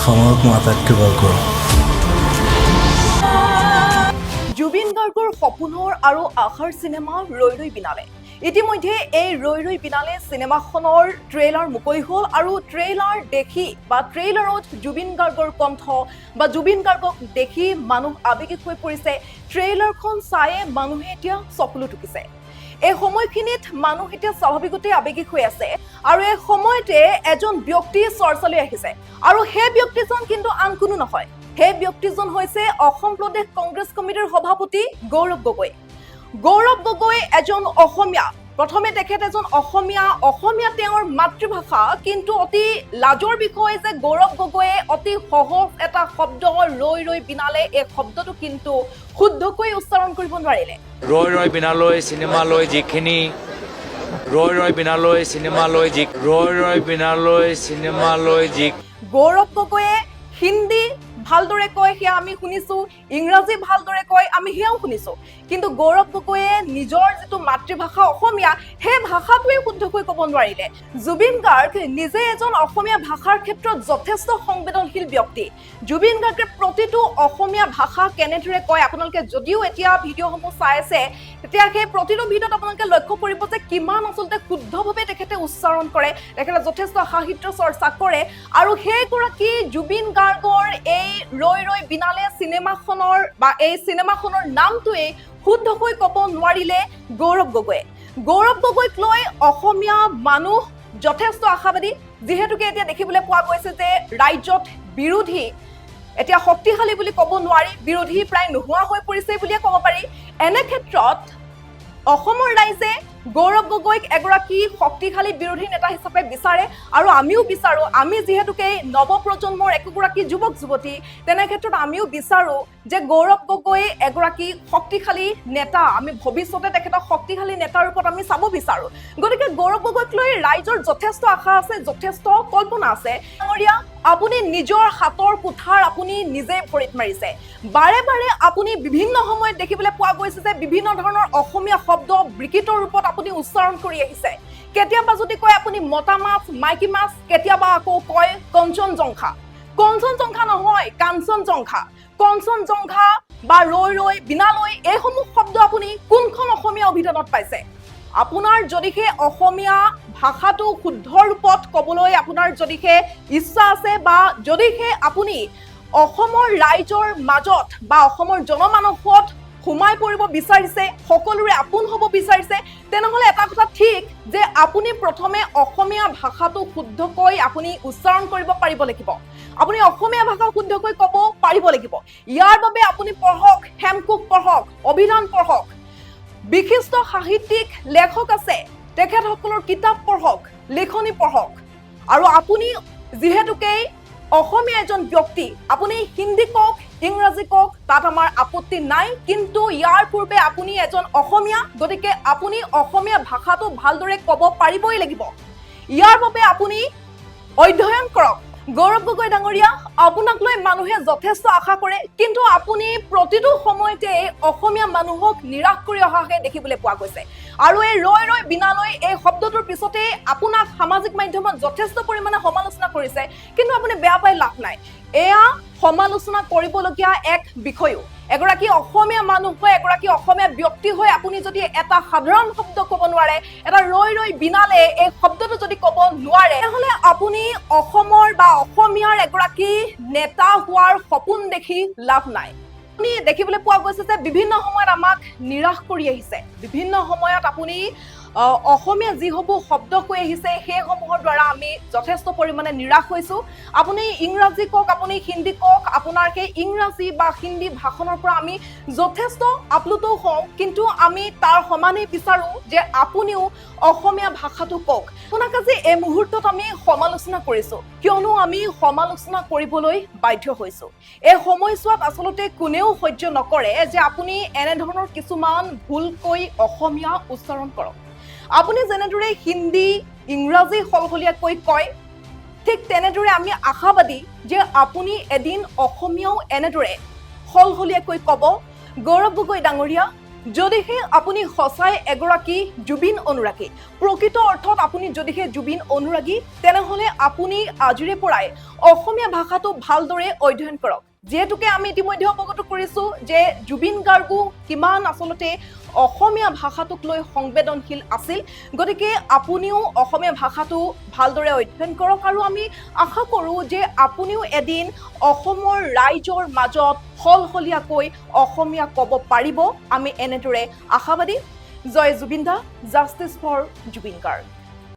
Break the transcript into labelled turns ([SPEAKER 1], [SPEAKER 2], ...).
[SPEAKER 1] সময়ক মই আটাইতকৈ ভাল কৰোঁ।
[SPEAKER 2] জুবিন গাৰ্গৰ সপোনৰ আৰু আশাৰ সিনেমা ৰৈ ৰৈ বিনালে। ইতিমধ্যে এই ৰৈ ৰৈ বিনালে সিনেমাখনৰ ট্ৰেইলাৰ মুকলি হ'ল আৰু ট্ৰেইলাৰ দেখি বা ট্ৰেইলাৰত জুবিন গাৰ্গৰ কণ্ঠ বা জুবিন গাৰ্গক দেখি মানুহ আৱেগিক হৈ পৰিছে। ট্ৰেইলাৰখন চায়ে মানুহে এতিয়া চকুলো টুকিছে। এই সময়খিনিত মানুহ এতিয়া স্বাভাৱিকতে আৱেগিক হৈ আছে আৰু এই সময়তে এজন ব্যক্তি চৰ্চালৈ আহিছে আৰু সেই ব্যক্তিজন কিন্তু আন কোনো নহয়। সেই ব্যক্তিজন হৈছে অসম প্ৰদেশ কংগ্ৰেছ কমিটিৰ সভাপতি গৌৰৱ গগৈ। গৌৰৱ গগৈ এজন অসমীয়া। প্ৰথমে তেখেত এজন অসমীয়া তেওঁৰ মাতৃভাষা, কিন্তু অতি লাজৰ বিষয় যে গৌৰৱ গগৈয়ে অতি সহজ এটা শব্দ ৰৈ ৰৈ বিনালে, এই শব্দটো কিন্তু শুদ্ধকৈ উচ্চাৰণ কৰিব নোৱাৰিলে।
[SPEAKER 3] ৰৈ ৰৈ বিনালৈ চিনেমালৈ যিখিনি
[SPEAKER 2] গৌৰৱ গগৈয়ে হিন্দী ভালদৰে কয় সেয়া আমি শুনিছো, ইংৰাজী ভালদৰে কয় আমি সেয়াও শুনিছো, কিন্তু গৌৰৱ গগৈয়ে নিজৰ যিটো মাতৃভাষা অসমীয়া, সেই ভাষাটোৱে শুদ্ধকৈ ক'ব নোৱাৰিলে। জুবিন গাৰ্গ নিজে এজন অসমীয়া ভাষাৰ ক্ষেত্ৰত যথেষ্ট সংবেদনশীল ব্যক্তি। জুবিন গাৰ্গে প্ৰতিটো অসমীয়া ভাষা কেনেদৰে কয়, আপোনালোকে যদিও এতিয়া ভিডিঅ'সমূহ চাই আছে, তেতিয়া সেই প্ৰতিটো ভিডিঅ'ত আপোনালোকে লক্ষ্য কৰিব যে কিমান আচলতে শুদ্ধভাৱে তেখেতে উচ্চাৰণ কৰে, তেখেতে যথেষ্ট সাহিত্য চৰ্চা কৰে। আৰু সেইগৰাকী জুবিন গাৰ্গৰ এই ৰৈ ৰৈ বিনালে চিনেমাখনৰ বা এই চিনেমাখনৰ নামটোৱে শুদ্ধকৈ ক'ব নোৱাৰিলে গৌৰৱ গগৈয়ে। গৌৰৱ গগৈক লৈ অসমীয়া মানুহ যথেষ্ট আশাবাদী, যিহেতুকে এতিয়া দেখিবলৈ পোৱা গৈছে যে ৰাজ্যত বিৰোধী এতিয়া শক্তিশালী বুলি ক'ব নোৱাৰি, বিৰোধী প্ৰায় নোহোৱা হৈ পৰিছে বুলিয়ে ক'ব পাৰি। এনে ক্ষেত্ৰত অসমৰ ৰাইজে গৌৰৱ গগৈক এগৰাকী শক্তিশালী বিৰোধী নেতা হিচাপে বিচাৰে আৰু আমিও বিচাৰোঁ। আমি যিহেতুকে নৱপ্ৰজন্মৰ একোগৰাকী যুৱক যুৱতী, তেনে ক্ষেত্ৰত আমিও বিচাৰোঁ যে গৌৰৱ গগৈ এগৰাকী শক্তিশালী নেতা, আমি ভৱিষ্যতে তেখেতক শক্তিশালী নেতাৰ ৰূপত আমি চাব বিচাৰোঁ। গতিকে গৌৰৱ গগৈক লৈ ৰাইজৰ যথেষ্ট আশা আছে, যথেষ্ট কল্পনা আছে। ডাঙৰীয়া, আপুনি নিজৰ হাতৰ কুঠাৰ আপুনি নিজে ভৰিত মাৰিছে। বাৰে বাৰে আপুনি বিভিন্ন সময়ত দেখিবলৈ পোৱা গৈছে যে বিভিন্ন ধৰণৰ অসমীয়া শব্দ বিকৃত ৰূপত আপুনি উচ্চাৰণ কৰি আহিছে। কেতিয়াবা যদি কয় আপুনি মতা মাছ, মাইকী মাছ, কেতিয়াবা আকৌ কয় কঞ্চনজংঘা। কঞ্চনজংঘা নহয়, কাঞ্চনজংঘা। কঞ্চনজংঘা বা ৰৈ ৰৈ বিনালৈ, এইসমূহ শব্দ আপুনি কোনখন অসমীয়া অভিধানত পাইছে? আপোনাৰ যদিহে অসমীয়া ভাষাটো শুদ্ধ ৰূপত ক'বলৈ আপোনাৰ যদিহে ইচ্ছা আছে বা যদিহে আপুনি অসমৰ ৰাইজৰ মাজত বা অসমৰ জনমানসত সোমাই পৰিব বিচাৰিছে, সকলোৰে আপোন হ'ব বিচাৰিছে, তেনেহ'লে এটা কথা ঠিক যে আপুনি প্ৰথমে অসমীয়া ভাষাটো শুদ্ধকৈ আপুনি উচ্চাৰণ কৰিব পাৰিব লাগিব। আপুনি অসমীয়া ভাষা শুদ্ধকৈ ক'ব পাৰিব লাগিব। ইয়াৰ বাবে আপুনি পঢ়ক, হেমকোষ পঢ়ক, অভিধান পঢ়ক, বিশিষ্ট সাহিত্যিক লেখক আছে, তেখেতসকলৰ কিতাপ পঢ়ক, লিখনি পঢ়ক। আৰু আপুনি যিহেতুকে অসমীয়া এজন ব্যক্তি, আপুনি হিন্দী কওক, ইংৰাজী কওক, তাত আমাৰ আপত্তি নাই, কিন্তু ইয়াৰ পূৰ্বে আপুনি এজন অসমীয়া, গতিকে আপুনি অসমীয়া ভাষাটো ভালদৰে ক'ব পাৰিবই লাগিব। ইয়াৰ বাবে আপুনি অধ্যয়ন কৰক। গৌৰৱ গগৈ ডাঙৰীয়া, আপোনাক লৈ মানুহে যথেষ্ট আশা কৰে, কিন্তু আপুনি প্ৰতিটো সময়তে অসমীয়া মানুহক নিৰাশ কৰি অহাহে দেখিবলৈ পোৱা গৈছে। আৰু এই ৰৈ ৰৈ বিনালৈ, এই শব্দটোৰ পিছতে আপোনাক সামাজিক মাধ্যমত যথেষ্ট পৰিমাণে সমালোচনা কৰিছে, কিন্তু আপুনি বেয়া পাই লাভ নাই। এয়া সমালোচনা কৰিবলগীয়া এক বিষয়ো। এগৰাকী অসমীয়া মানুহ হৈ, এগৰাকী অসমীয়া ব্যক্তি হৈ আপুনি যদি এটা সাধাৰণ শব্দ ক'ব নোৱাৰে, এটা ৰৈ ৰৈ বিনালে এই শব্দটো যদি ক'ব নোৱাৰে, তেনেহ'লে আপুনি অসমৰ বা অসমীয়াৰ এগৰাকী নেতা হোৱাৰ সপোন দেখি লাভ নাই। আপুনি দেখিবলৈ পোৱা গৈছে যে বিভিন্ন সময়ত আমাক নিৰাশ কৰি আহিছে। বিভিন্ন সময়ত আপুনি অসমীয়া যিসমূহ শব্দ কৈ আহিছে, সেইসমূহৰ দ্বাৰা আমি যথেষ্ট পৰিমাণে নিৰাশ হৈছোঁ। আপুনি ইংৰাজী কওক, আপুনি হিন্দী কওক, আপোনাৰ সেই ইংৰাজী বা হিন্দী ভাষণৰ পৰা আমি যথেষ্ট আপ্লুত হওঁ, কিন্তু আমি তাৰ সমানেই বিচাৰোঁ যে আপুনিও অসমীয়া ভাষাটো কওক। আপোনাক আজি এই মুহূৰ্তত আমি সমালোচনা কৰিছোঁ, কিয়নো আমি সমালোচনা কৰিবলৈ বাধ্য হৈছোঁ। এই সময়ছোৱাত আচলতে কোনেও সহ্য নকৰে যে আপুনি এনেধৰণৰ কিছুমান ভুলকৈ অসমীয়া উচ্চাৰণ কৰক। আপুনি যেনেদৰে হিন্দী, ইংৰাজী সলসলীয়াকৈ কয়, ঠিক তেনেদৰে আমি আশাবাদী যে আপুনি এদিন অসমীয়াও এনেদৰে সলসলীয়াকৈ ক'ব। গৌৰৱ গগৈ ডাঙৰীয়া, যদিহে আপুনি সঁচাই এগৰাকী জুবিন অনুৰাগী, প্ৰকৃত অৰ্থত আপুনি যদিহে জুবিন অনুৰাগী, তেনেহ'লে আপুনি আজিৰে পৰাই অসমীয়া ভাষাটো ভালদৰে অধ্যয়ন কৰক। যিহেতুকে আমি ইতিমধ্যে অৱগত কৰিছোঁ যে জুবিন গাৰ্গো কিমান আচলতে অসমীয়া ভাষাটোক লৈ সংবেদনশীল আছিল, গতিকে আপুনিও অসমীয়া ভাষাটো ভালদৰে অধ্যয়ন কৰক আৰু আমি আশা কৰোঁ যে আপুনিও এদিন অসমৰ ৰাইজৰ মাজত সলসলীয়াকৈ অসমীয়া ক'ব পাৰিব। আমি এনেদৰে আশাবাদী। জয় জুবিন দা, জাষ্টিছ ফৰ জুবিন গাৰ্গ।